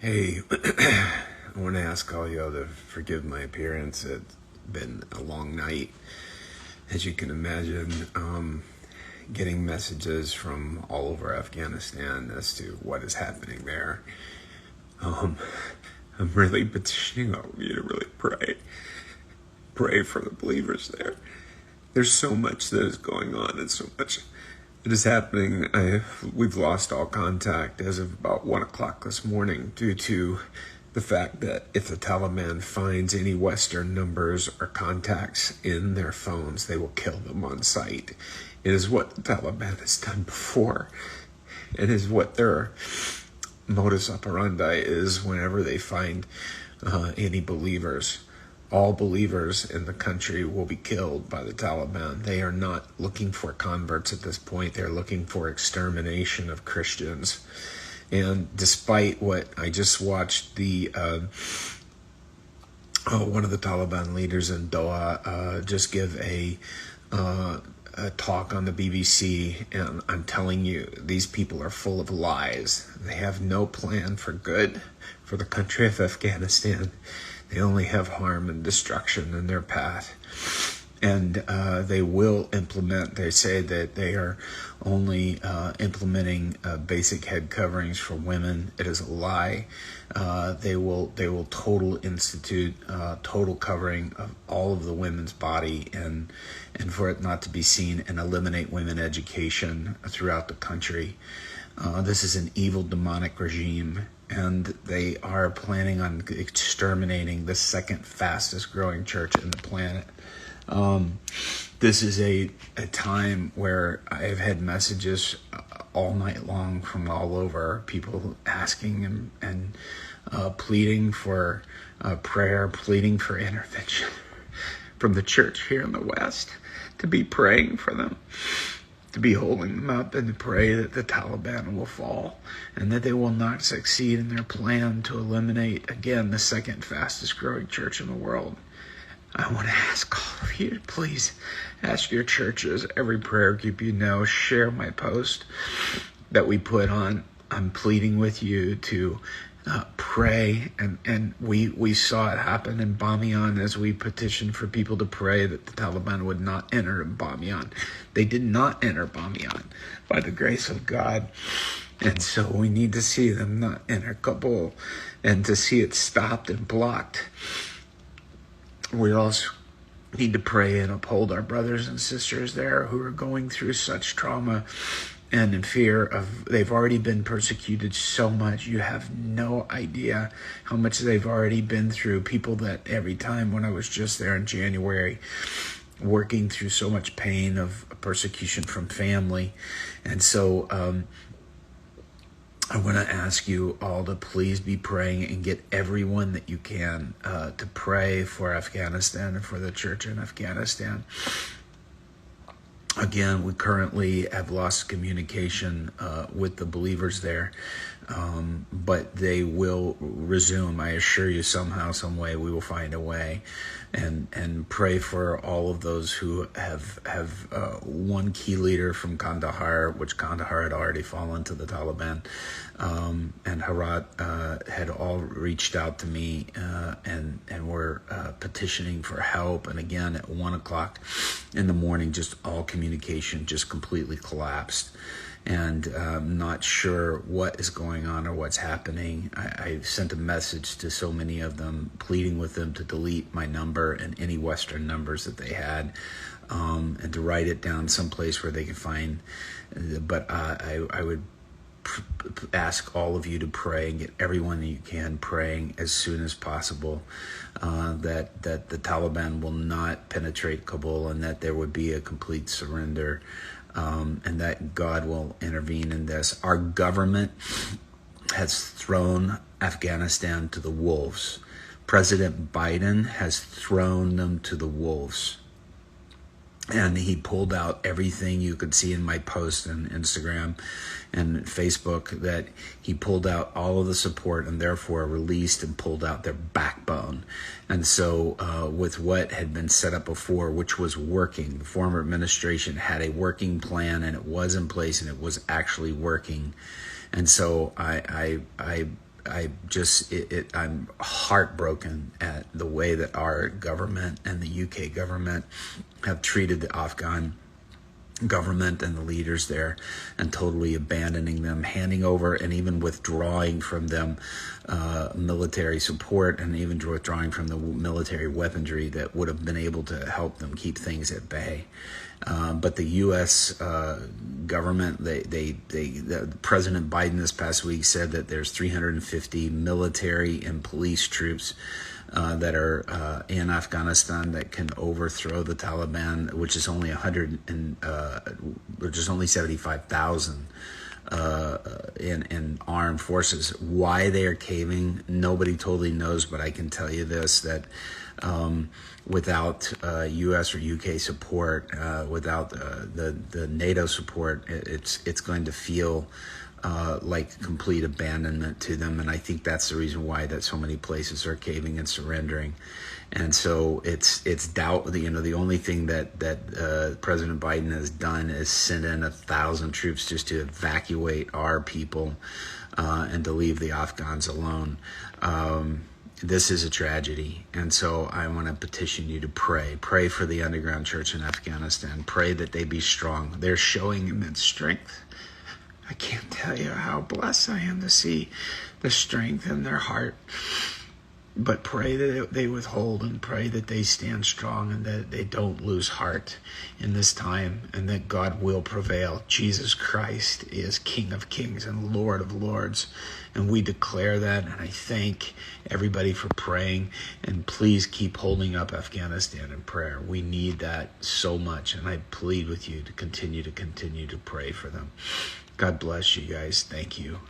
Hey, I want to ask all y'all to forgive my appearance. It's been a long night, as you can imagine. Getting messages from all over Afghanistan as to what is happening there. I'm really petitioning all of you to really pray for the believers there. There's so much that is going on, and so much that is happening. We've lost all contact as of about 1 o'clock this morning due to the fact that if the Taliban finds any Western numbers or contacts in their phones, they will kill them on sight. It is what the Taliban has done before. It is what their modus operandi is whenever they find any believers. All believers in the country will be killed by the Taliban. They are not looking for converts at this point. They're looking for extermination of Christians. And despite what I just watched, one of the Taliban leaders in Doha just give a talk on the BBC, and I'm telling you, these people are full of lies. They have no plan for good for the country of Afghanistan. They only have harm and destruction in their path. And they will implement, they say that they are only implementing basic head coverings for women. It is a lie. They will total covering of all of the women's body and for it not to be seen, and eliminate women education throughout the country. This is an evil, demonic regime, and they are planning on exterminating the second fastest growing church in the planet. This is a time where I've had messages all night long from all over, people asking and pleading for prayer, pleading for intervention from the church here in the West, to be praying for them, to be holding them up, and to pray that the Taliban will fall and that they will not succeed in their plan to eliminate, again, the second fastest growing church in the world. I want to ask all of you to please ask your churches, every prayer group you know, share my post that we put on. I'm pleading with you to pray, and we saw it happen in Bamiyan as we petitioned for people to pray that the Taliban would not enter Bamiyan. They did not enter Bamiyan by the grace of God, and so we need to see them not enter Kabul and to see it stopped and blocked. We also need to pray and uphold our brothers and sisters there who are going through such trauma and in fear of, they've already been persecuted so much. You have no idea how much they've already been through. People that every time when I was just there in January, working through so much pain of persecution from family. And so I want to ask you all to please be praying and get everyone that you can to pray for Afghanistan and for the church in Afghanistan. Again, we currently have lost communication with the believers there, but they will resume. I assure you, somehow, some way, we will find a way. And pray for all of those who have one key leader from Kandahar, which Kandahar had already fallen to the Taliban, and Herat had all reached out to me and were petitioning for help. And again, at 1 o'clock in the morning, just all communication just completely collapsed. And I'm not sure what is going on or what's happening. I sent a message to so many of them, pleading with them to delete my number and any Western numbers that they had, and to write it down someplace where they can find. But I would ask all of you to pray and get everyone that you can praying as soon as possible, that the Taliban will not penetrate Kabul, and that there would be a complete surrender. And that God will intervene in this. Our government has thrown Afghanistan to the wolves. President Biden has thrown them to the wolves. And he pulled out everything you could see in my post on Instagram and Facebook, that he pulled out all of the support and therefore released and pulled out their backbone. And so with what had been set up before, which was working, the former administration had a working plan, and it was in place, and it was actually working. And so I I'm heartbroken at the way that our government and the UK government have treated the Afghan government and the leaders there, and totally abandoning them, handing over and even withdrawing from them military support, and even withdrawing from the military weaponry that would have been able to help them keep things at bay. But the U.S. Government, President Biden this past week said that there's 350 military and police troops that are in Afghanistan that can overthrow the Taliban, which is only 75,000 in armed forces. Why they are caving, nobody totally knows, but I can tell you this, that without U.S. or UK support, without the NATO support, it's going to feel like complete abandonment to them. And I think that's the reason why that so many places are caving and surrendering. And so it's doubt. The only thing that President Biden has done is send in 1,000 troops just to evacuate our people and to leave the Afghans alone. This is a tragedy, and so I want to petition you to pray for the underground church in Afghanistan. Pray that they be strong. They're showing immense strength. I can't tell you how blessed I am to see the strength in their heart. But pray that they withhold, and pray that they stand strong, and that they don't lose heart in this time, and that God will prevail. Jesus Christ is King of Kings and Lord of Lords, and we declare that. And I thank everybody for praying, and please keep holding up Afghanistan in prayer. We need that so much, and I plead with you to continue to pray for them. God bless you guys. Thank you.